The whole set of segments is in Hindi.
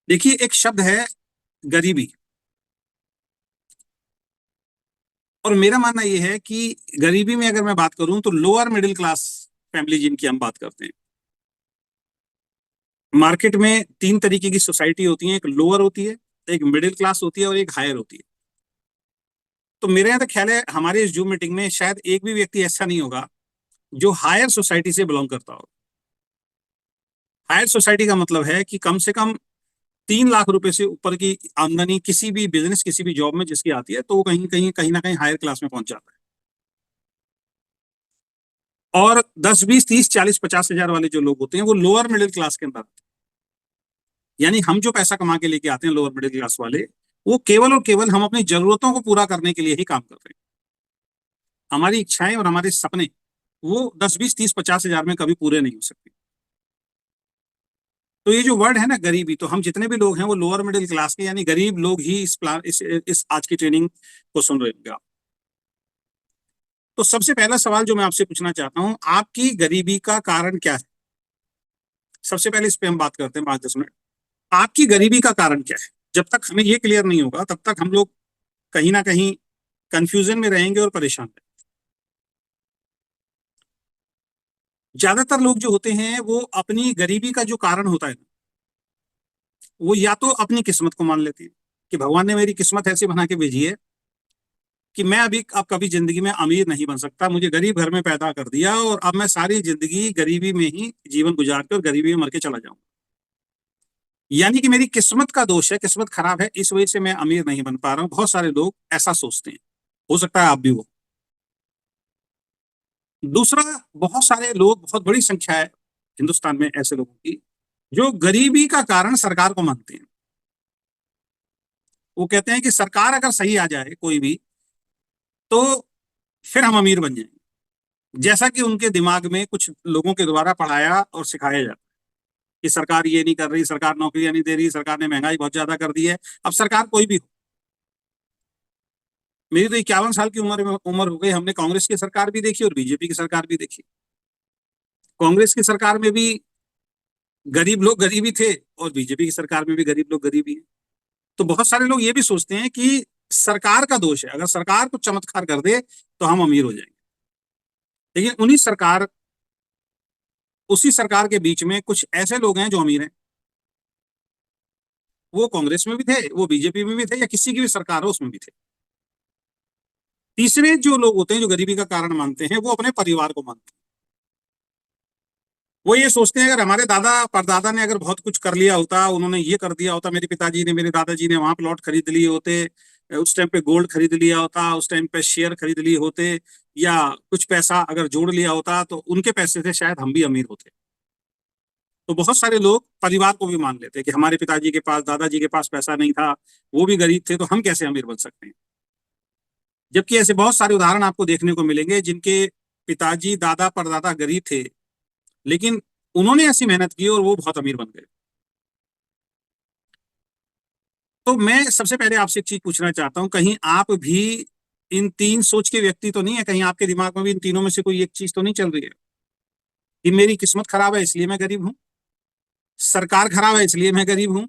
देखिए, एक शब्द है गरीबी। और मेरा मानना यह है कि गरीबी में अगर मैं बात करूं तो लोअर मिडिल क्लास फैमिली जिनकी हम बात करते हैं। मार्केट में तीन तरीके की सोसाइटी होती है, एक लोअर होती है, एक मिडिल क्लास होती है और एक हायर होती है। तो मेरे यहाँ तो ख्याल है हमारे इस जूम मीटिंग में शायद एक भी व्यक्ति ऐसा नहीं होगा जो हायर सोसाइटी से बिलोंग करता हो। हायर सोसाइटी का मतलब है कि कम से कम 3 लाख रुपए से ऊपर की आमदनी किसी भी बिजनेस किसी भी जॉब में जिसकी आती है तो वो कहीं ना कहीं हायर क्लास में पहुंच जाता है। और 10, 20, 30, 40, 50 हजार वाले जो लोग होते हैं वो लोअर मिडिल क्लास के अंदर आते हैं। यानी हम जो पैसा कमा के लेके आते हैं लोअर मिडिल क्लास वाले, वो केवल और केवल हम अपनी जरूरतों को पूरा करने के लिए ही काम कर रहे हैं। हमारी इच्छाएं और हमारे सपने वो 10, 20, 30, 50 हजार में कभी पूरे नहीं हो सकते। तो ये जो वर्ड है ना गरीबी, तो हम जितने भी लोग हैं वो लोअर मिडिल क्लास के यानी गरीब लोग ही इस प्लान इस आज की ट्रेनिंग को सुन रहे होंगे आप। तो सबसे पहला सवाल जो मैं आपसे पूछना चाहता हूं, आपकी गरीबी का कारण क्या है? सबसे पहले इस पे हम बात करते हैं 5-10 मिनट। आपकी गरीबी का कारण क्या है? जब तक हमें ये क्लियर नहीं होगा तब तक हम लोग कहीं ना कहीं कंफ्यूजन में रहेंगे और परेशान रहेंगे। ज्यादातर लोग जो होते हैं वो अपनी गरीबी का जो कारण होता है वो या तो अपनी किस्मत को मान लेते हैं कि भगवान ने मेरी किस्मत ऐसी बना के भेजी है कि मैं अभी अब कभी जिंदगी में अमीर नहीं बन सकता, मुझे गरीब घर में पैदा कर दिया और अब मैं सारी जिंदगी गरीबी में ही जीवन गुजार के और गरीबी में मर के चला जाऊंगा। यानी कि मेरी किस्मत का दोष है, किस्मत खराब है, इस वजह से मैं अमीर नहीं बन पा रहा हूं। बहुत सारे लोग ऐसा सोचते हैं। हो सकता है आप भी हो। दूसरा, बहुत सारे लोग, बहुत बड़ी संख्या है हिंदुस्तान में ऐसे लोगों की जो गरीबी का कारण सरकार को मानते हैं। वो कहते हैं कि सरकार अगर सही आ जाए कोई भी, तो फिर हम अमीर बन जाएंगे। जैसा कि उनके दिमाग में कुछ लोगों के द्वारा पढ़ाया और सिखाया जाता है कि सरकार ये नहीं कर रही, सरकार नौकरियां नहीं दे रही, सरकार ने महंगाई बहुत ज्यादा कर दी है। अब सरकार कोई भी हो, मेरी तो 51 साल की उम्र हो गई, हमने कांग्रेस की सरकार भी देखी और बीजेपी की सरकार भी देखी। कांग्रेस की सरकार में भी गरीब लोग गरीबी थे और बीजेपी की सरकार में भी गरीब लोग गरीबी है। तो बहुत सारे लोग ये भी सोचते हैं कि सरकार का दोष है, अगर सरकार कुछ चमत्कार कर दे तो हम अमीर हो जाएंगे। लेकिन उसी सरकार के बीच में कुछ ऐसे लोग हैं जो अमीर हैं। वो कांग्रेस में भी थे, वो बीजेपी में भी थे, या किसी की भी सरकार हो उसमें भी थे। तीसरे जो लोग होते हैं जो गरीबी का कारण मानते हैं, वो अपने परिवार को मानते हैं। वो ये सोचते हैं अगर हमारे दादा परदादा ने अगर बहुत कुछ कर लिया होता, उन्होंने ये कर दिया होता, मेरे पिताजी ने, मेरे दादाजी ने वहां प्लॉट खरीद लिए होते, उस टाइम पे गोल्ड खरीद लिया होता, उस टाइम पे शेयर खरीद लिए होते, या कुछ पैसा अगर जोड़ लिया होता, तो उनके पैसे से शायद हम भी अमीर होते। तो बहुत सारे लोग परिवार को भी मान लेते हैं कि हमारे पिताजी के पास, दादाजी के पास पैसा नहीं था, वो भी गरीब थे, तो हम कैसे अमीर बन सकते हैं। जबकि ऐसे बहुत सारे उदाहरण आपको देखने को मिलेंगे जिनके पिताजी, दादा परदादा गरीब थे, लेकिन उन्होंने ऐसी मेहनत की और वो बहुत अमीर बन गए। तो मैं सबसे पहले आपसे एक चीज पूछना चाहता हूं, कहीं आप भी इन तीन सोच के व्यक्ति तो नहीं है? कहीं आपके दिमाग में भी इन तीनों में से कोई एक चीज तो नहीं चल रही है कि मेरी किस्मत खराब है इसलिए मैं गरीब हूं, सरकार खराब है इसलिए मैं गरीब हूं,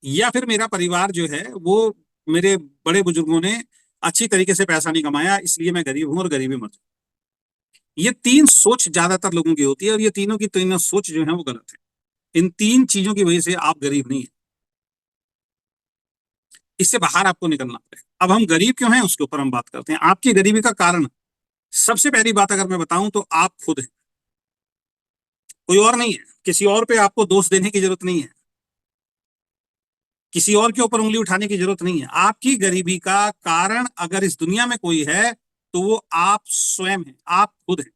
या फिर मेरा परिवार जो है वो, मेरे बड़े बुजुर्गों ने अच्छी तरीके से पैसा नहीं कमाया इसलिए मैं गरीब हूं और गरीबी मर जाऊं। ये तीन सोच ज्यादातर लोगों की होती है और ये तीनों की तीनों सोच जो है वो गलत है। इन तीन चीजों की वजह से आप गरीब नहीं है। इससे बाहर आपको निकलना पड़ेगा। अब हम गरीब क्यों हैं उसके ऊपर हम बात करते हैं। आपकी गरीबी का कारण, सबसे पहली बात अगर मैं बताऊं तो आप खुद हैं, कोई और नहीं है। किसी और पे आपको दोष देने की जरूरत नहीं है, किसी और के ऊपर उंगली उठाने की जरूरत नहीं है। आपकी गरीबी का कारण अगर इस दुनिया में कोई है तो वो आप स्वयं हैं, आप खुद हैं।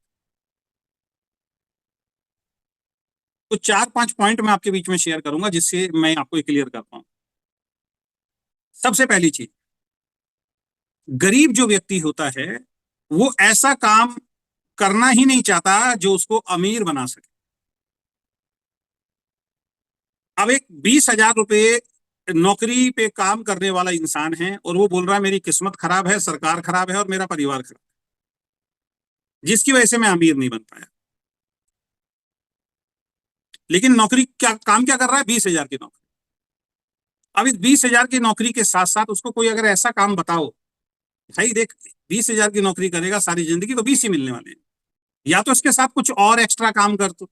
तो 4-5 पॉइंट मैं आपके बीच में शेयर करूंगा जिससे मैं आपको क्लियर कर पाऊं। सबसे पहली चीज, गरीब जो व्यक्ति होता है वो ऐसा काम करना ही नहीं चाहता जो उसको अमीर बना सके। अब एक 20,000 रुपए नौकरी पे काम करने वाला इंसान है और वो बोल रहा है मेरी किस्मत खराब है, सरकार खराब है और मेरा परिवार खराब है, जिसकी वजह से मैं अमीर नहीं बन पाया। लेकिन नौकरी क्या, काम क्या कर रहा है? 20,000 की नौकरी। अब इस 20,000 की नौकरी के साथ साथ उसको कोई अगर ऐसा काम बताओ, भाई देख 20,000 की नौकरी करेगा सारी जिंदगी तो 20 ही मिलने वाले हैं, या तो इसके साथ कुछ और एक्स्ट्रा काम कर, तो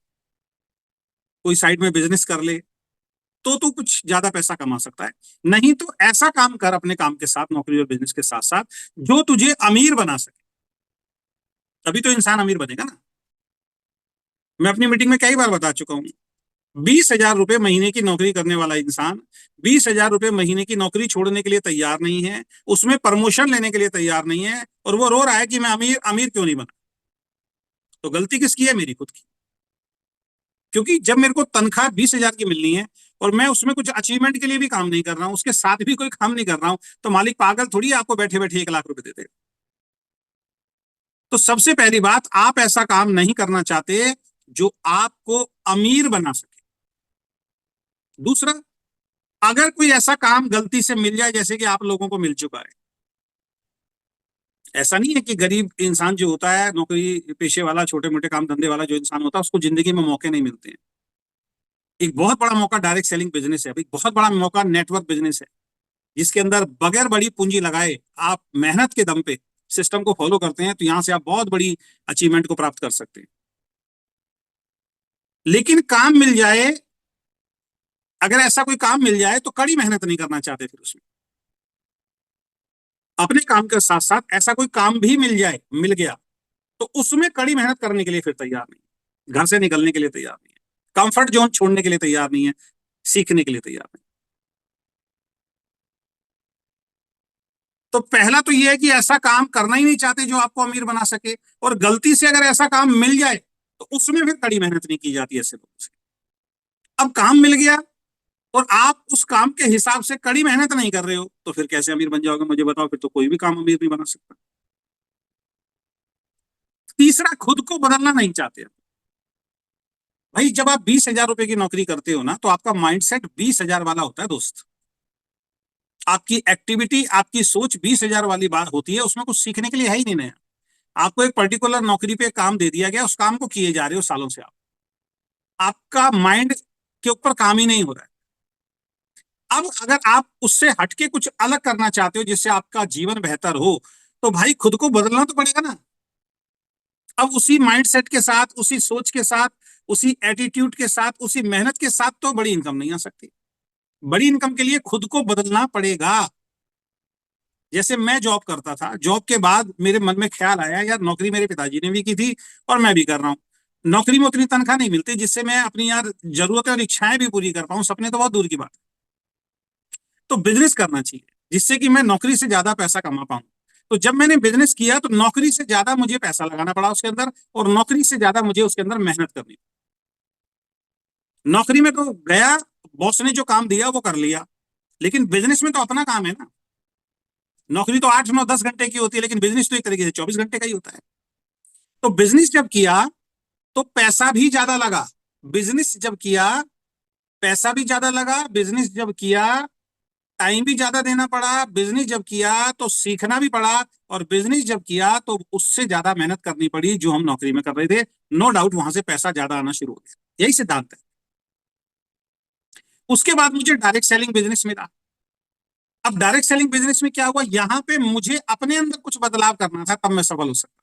कोई साइड में बिजनेस कर ले, तो तू कुछ ज्यादा पैसा कमा सकता है। नहीं तो ऐसा काम कर अपने काम के साथ, नौकरी और बिजनेस के साथ साथ, जो तुझे अमीर बना सके, तभी तो इंसान अमीर बनेगा ना। मैं अपनी मीटिंग में कई बार बता चुका हूं, 20,000 रुपए महीने की नौकरी करने वाला इंसान 20,000 रुपए महीने की नौकरी छोड़ने के लिए तैयार नहीं है, उसमें प्रमोशन लेने के लिए तैयार नहीं है, और वो रो रहा है कि मैं अमीर अमीर क्यों नहीं बना। तो गलती किसकी है? मेरी खुद की। क्योंकि जब मेरे को तनख्वाह 20,000 की मिलनी है और मैं उसमें कुछ अचीवमेंट के लिए भी काम नहीं कर रहा हूं, उसके साथ भी कोई काम नहीं कर रहा हूं, तो मालिक पागल थोड़ी आपको बैठे बैठे 1 लाख रुपए दे देगा। तो सबसे पहली बात, आप ऐसा काम नहीं करना चाहते जो आपको अमीर बना सके। दूसरा, अगर कोई ऐसा काम गलती से मिल जाए, जैसे कि आप लोगों को मिल चुका है, ऐसा नहीं है कि गरीब इंसान जो होता है, नौकरी पेशे वाला, छोटे मोटे काम धंधे वाला जो इंसान होता है, उसको जिंदगी में मौके नहीं मिलते हैं। एक बहुत बड़ा मौका डायरेक्ट सेलिंग बिजनेस है, एक बहुत बड़ा मौका नेटवर्क बिजनेस है, जिसके अंदर बगैर बड़ी पूंजी लगाए आप मेहनत के दम पे सिस्टम को फॉलो करते हैं, तो यहां से आप बहुत बड़ी अचीवमेंट को प्राप्त कर सकते हैं। लेकिन काम मिल जाए, अगर ऐसा कोई काम मिल जाए तो कड़ी मेहनत नहीं करना चाहते फिर उसमें। अपने काम के साथ साथ ऐसा कोई काम भी मिल जाए, मिल गया, तो उसमें कड़ी मेहनत करने के लिए फिर तैयार नहीं, घर से निकलने के लिए तैयार नहीं है, कंफर्ट जोन छोड़ने के लिए तैयार नहीं है, सीखने के लिए तैयार नहीं। तो पहला तो यह है कि ऐसा काम करना ही नहीं चाहते जो आपको अमीर बना सके, और गलती से अगर ऐसा काम मिल जाए तो उसमें फिर कड़ी मेहनत नहीं की जाती ऐसे लोगों से। अब काम मिल गया और आप उस काम के हिसाब से कड़ी मेहनत नहीं कर रहे हो, तो फिर कैसे अमीर बन जाओगे? मुझे बताओ, फिर तो कोई भी काम अमीर नहीं बना सकता। तीसरा, खुद को बदलना नहीं चाहते। भाई जब आप 20,000 रुपए की नौकरी करते हो ना, तो आपका माइंडसेट 20,000 वाला होता है दोस्त। आपकी एक्टिविटी, आपकी सोच 20,000 वाली बात होती है, उसमें कुछ सीखने के लिए है ही नहीं नया। आपको एक पर्टिकुलर नौकरी पे काम दे दिया गया, उस काम को किए जा रहे हो सालों से, आप आपका माइंड के ऊपर काम ही नहीं हो रहा है। अब अगर आप उससे हटके कुछ अलग करना चाहते हो जिससे आपका जीवन बेहतर हो, तो भाई खुद को बदलना तो पड़ेगा ना। अब उसी माइंडसेट के साथ, उसी सोच के साथ, उसी एटीट्यूड के साथ, उसी मेहनत के साथ तो बड़ी इनकम नहीं आ सकती। बड़ी इनकम के लिए खुद को बदलना पड़ेगा। जैसे मैं जॉब करता था, जॉब के बाद मेरे मन में ख्याल आया, यार नौकरी मेरे पिताजी ने भी की थी और मैं भी कर रहा हूँ, नौकरी में उतनी तनख्वाह नहीं मिलती जिससे मैं अपनी यार जरूरतें और इच्छाएं भी पूरी कर पाऊं, सपने तो बहुत दूर की बात है। तो बिजनेस करना चाहिए जिससे कि मैं नौकरी से ज्यादा पैसा कमा पाऊं। तो जब मैंने बिजनेस किया तो नौकरी से ज्यादा मुझे पैसा लगाना पड़ा उसके अंदर, और नौकरी से ज्यादा मुझे उसके अंदर मेहनत करनी पड़ी। नौकरी में तो गया, बॉस ने जो काम दिया वो कर लिया, लेकिन बिजनेस में तो अपना काम है ना। नौकरी तो 8 9 10 घंटे की होती है, लेकिन बिजनेस तो एक तरीके से 24 घंटे का ही होता है। तो बिजनेस जब किया तो पैसा भी ज्यादा लगा, बिजनेस जब किया पैसा भी ज्यादा लगा, बिजनेस जब किया टाइम भी ज्यादा देना पड़ा, बिजनेस जब किया तो सीखना भी पड़ा, और बिजनेस जब किया तो उससे ज्यादा मेहनत करनी पड़ी जो हम नौकरी में कर रहे थे। नो डाउट वहां से पैसा ज्यादा आना शुरू हो गया, यही सिद्धांत है। उसके बाद मुझे डायरेक्ट सेलिंग बिजनेस मिला। अब डायरेक्ट सेलिंग बिजनेस में क्या हुआ, यहां पे मुझे अपने अंदर कुछ बदलाव करना था, तब मैं सफल हो सकता।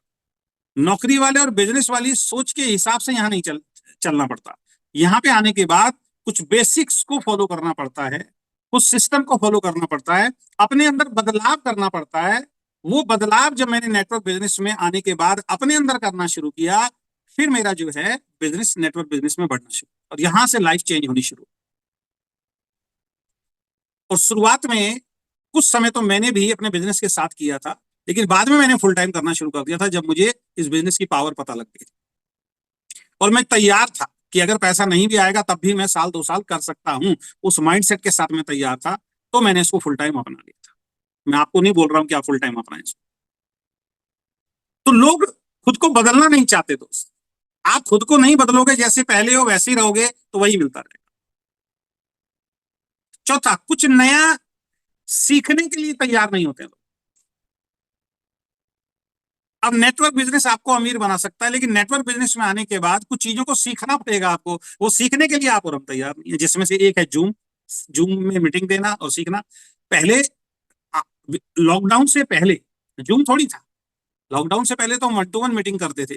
नौकरी वाले और बिजनेस वाली सोच के हिसाब से यहां नहीं चलना पड़ता। यहां पे आने के बाद कुछ बेसिक्स को फॉलो करना पड़ता है, कुछ सिस्टम को फॉलो करना पड़ता है, अपने अंदर बदलाव करना पड़ता है। वो बदलाव जब मैंने नेटवर्क बिजनेस में आने के बाद अपने अंदर करना शुरू किया, फिर मेरा जो है बिजनेस नेटवर्क बिजनेस में बढ़ना शुरू, और यहां से लाइफ चेंज होनी शुरू। और शुरुआत में कुछ समय तो मैंने भी अपने बिजनेस के साथ किया था, लेकिन बाद में मैंने फुल टाइम करना शुरू कर दिया था जब मुझे इस बिजनेस की पावर पता लग गई। और मैं तैयार था कि अगर पैसा नहीं भी आएगा तब भी मैं 1 2 साल कर सकता हूं, उस माइंडसेट के साथ मैं तैयार था। तो मैंने इसको फुल टाइम अपना लिया था। मैं आपको नहीं बोल रहा हूं कि आप फुल टाइम अपनाएं इसको। तो लोग खुद को बदलना नहीं चाहते दोस्त। आप खुद को नहीं बदलोगे, जैसे पहले हो वैसे ही रहोगे, तो वही मिलता रहेगा। चौथा, कुछ नया सीखने के लिए तैयार नहीं होते लोग। अब नेटवर्क बिजनेस आपको अमीर बना सकता है, लेकिन नेटवर्क बिजनेस में आने के बाद कुछ चीजों को सीखना पड़ेगा आपको, वो सीखने के लिए आप और हम तैयार नहीं है, जिसमें से एक है जूम। जूम में मीटिंग देना और सीखना। पहले लॉकडाउन से पहले जूम थोड़ी था। लॉकडाउन से पहले तो हम 1-to-1 मीटिंग करते थे,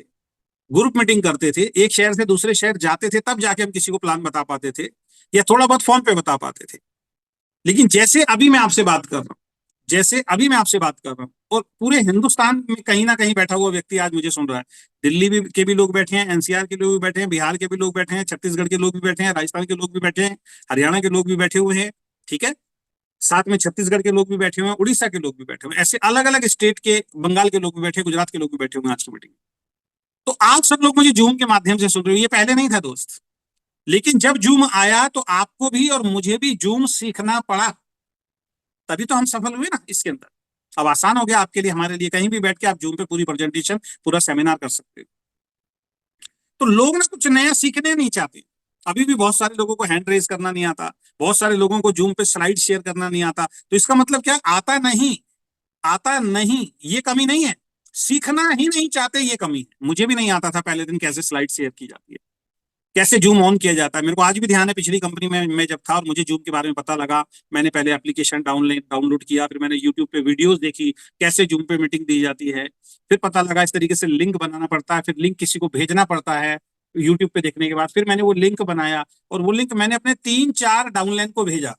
ग्रुप मीटिंग करते थे, एक शहर से दूसरे शहर जाते थे, तब जाके हम किसी को प्लान बता पाते थे, या थोड़ा बहुत फोन पे बता पाते थे। लेकिन जैसे अभी मैं आपसे बात कर रहा हूँ, जैसे अभी मैं आपसे बात कर रहा हूँ, और पूरे हिंदुस्तान में कहीं ना कहीं बैठा हुआ व्यक्ति आज मुझे सुन रहा है, दिल्ली भी के भी लोग बैठे हैं, एनसीआर के लोग भी बैठे हैं, बिहार के भी लोग बैठे हैं, छत्तीसगढ़ के लोग भी बैठे हैं, राजस्थान के लोग भी बैठे हैं, हरियाणा के लोग भी बैठे हुए हैं, ठीक है, साथ में छत्तीसगढ़ के लोग भी बैठे हुए हैं, उड़ीसा के लोग भी बैठे हुए हैं, ऐसे अलग अलग स्टेट के, बंगाल के लोग भी बैठे, गुजरात के लोग भी बैठे हुए हैं आज की मीटिंग में। तो आप सब लोग मुझे जूम के माध्यम से सुन रहे हो, ये पहले नहीं था दोस्त। लेकिन जब जूम आया तो आपको भी और मुझे भी जूम सीखना पड़ा, तभी तो हम सफल हुए ना इसके अंदर। अब आसान हो गया आपके लिए, हमारे लिए, कहीं भी बैठ के आप जूम पे पूरी प्रेजेंटेशन, पूरा सेमिनार कर सकते हो। तो लोग ना कुछ नया सीखने नहीं चाहते। अभी भी बहुत सारे लोगों को हैंड रेज करना नहीं आता, बहुत सारे लोगों को जूम पे स्लाइड शेयर करना नहीं आता। तो इसका मतलब क्या, आता नहीं, आता नहीं ये कमी नहीं है, सीखना ही नहीं चाहते ये कमी है। मुझे भी नहीं आता था पहले दिन कैसे स्लाइड शेयर की जाती है, कैसे जूम ऑन किया जाता है। मेरे को आज भी ध्यान है, पिछली कंपनी में मैं जब था और मुझे जूम के बारे में पता लगा, मैंने पहले एप्लीकेशन डाउनलोड किया, फिर मैंने यूट्यूब पे वीडियोस देखी कैसे जूम पे मीटिंग दी जाती है, फिर पता लगा इस तरीके से लिंक बनाना पड़ता है, फिर लिंक किसी को भेजना पड़ता है यूट्यूब पे देखने के बाद। फिर मैंने वो लिंक बनाया, और वो लिंक मैंने अपने 3-4 डाउनलाइन को भेजा,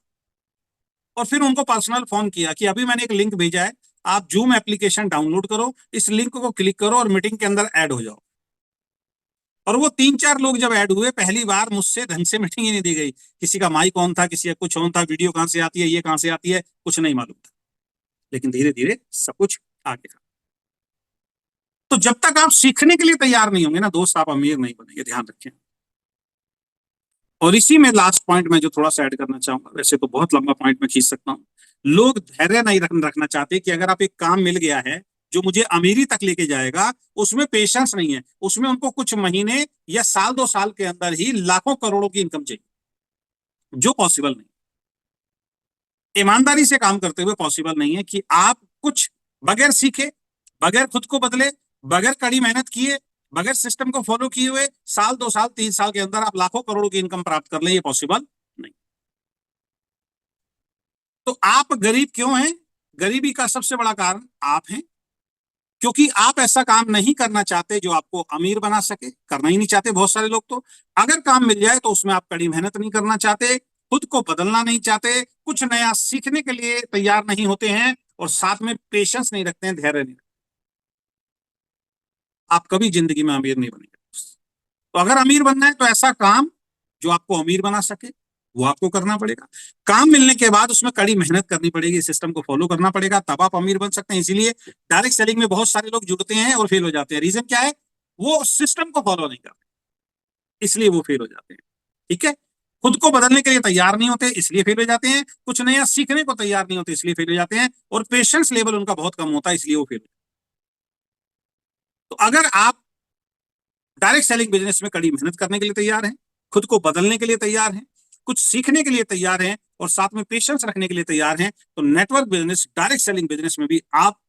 और फिर उनको पर्सनल फोन किया कि अभी मैंने एक लिंक भेजा है, आप जूम एप्लीकेशन डाउनलोड करो, इस लिंक को क्लिक करो और मीटिंग के अंदर ऐड हो जाओ। और वो 3-4 लोग जब ऐड हुए, पहली बार मुझसे ढंग से मीटिंग ही नहीं दी गई, किसी का माइक ऑन था, किसी का कुछ ऑन था, वीडियो कहां से आती है, ये कहां से आती है, कुछ नहीं मालूम था। लेकिन धीरे धीरे सब कुछ आ गया। तो जब तक आप सीखने के लिए तैयार नहीं होंगे ना दोस्त, आप अमीर नहीं बनेंगे, ध्यान रखें। और इसी में लास्ट पॉइंट में जो थोड़ा सा ऐड करना चाहूंगा, वैसे तो बहुत लंबा पॉइंट में खींच सकता हूँ। लोग धैर्य नहीं रखना चाहते कि अगर आप एक काम मिल गया है जो मुझे अमीरी तक लेके जाएगा, उसमें पेशेंस नहीं है, उसमें उनको कुछ महीने या साल 2 साल के अंदर ही लाखों करोड़ों की इनकम चाहिए, जो पॉसिबल नहीं, ईमानदारी से काम करते हुए पॉसिबल नहीं है कि आप कुछ बगैर सीखे, बगैर खुद को बदले, बगैर कड़ी मेहनत किए, बगैर सिस्टम को फॉलो किए हुए साल 2 साल 3 साल के अंदर आप लाखों करोड़ों की इनकम प्राप्त कर ले, ये पॉसिबल नहीं। तो आप गरीब क्यों हैं? गरीबी का सबसे बड़ा कारण आप हैं, क्योंकि आप ऐसा काम नहीं करना चाहते जो आपको अमीर बना सके, करना ही नहीं चाहते बहुत सारे लोग। तो अगर काम मिल जाए तो उसमें आप कड़ी मेहनत नहीं करना चाहते, खुद को बदलना नहीं चाहते, कुछ नया सीखने के लिए तैयार नहीं होते हैं, और साथ में पेशेंस नहीं रखते हैं, धैर्य नहीं रखते, आप कभी जिंदगी में अमीर नहीं बनेंगे। तो अगर अमीर बनना है तो ऐसा काम जो आपको अमीर बना सके वो आपको करना पड़ेगा। काम मिलने के बाद उसमें कड़ी मेहनत करनी पड़ेगी, सिस्टम को फॉलो करना पड़ेगा, तब आप अमीर बन सकते हैं। इसीलिए डायरेक्ट सेलिंग में बहुत सारे लोग जुड़ते हैं और फेल हो जाते हैं। रीजन क्या है? वो सिस्टम को फॉलो नहीं करते, इसलिए वो फेल हो जाते हैं। ठीक है, खुद को बदलने के लिए तैयार नहीं होते इसलिए फेल हो जाते हैं, कुछ नया सीखने को तैयार नहीं होते इसलिए फेल हो जाते हैं, और पेशेंस लेवल उनका बहुत कम होता है इसलिए वो फेल हो जाते हैं। तो अगर आप डायरेक्ट सेलिंग बिजनेस में कड़ी मेहनत करने के लिए तैयार हैं, खुद को बदलने के लिए तैयार हैं, कुछ सीखने के लिए तैयार हैं, और साथ में पेशेंस रखने के लिए तैयार हैं, तो network business, direct selling business में भी आप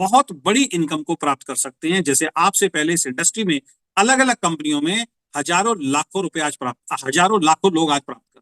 बहुत बड़ी इनकम को प्राप्त कर सकते हैं। जैसे आपसे पहले इस इंडस्ट्री में अलग अलग कंपनियों में हजारों लाखों रुपए आज प्राप्त, हजारों लाखों लोग आज प्राप्त कर,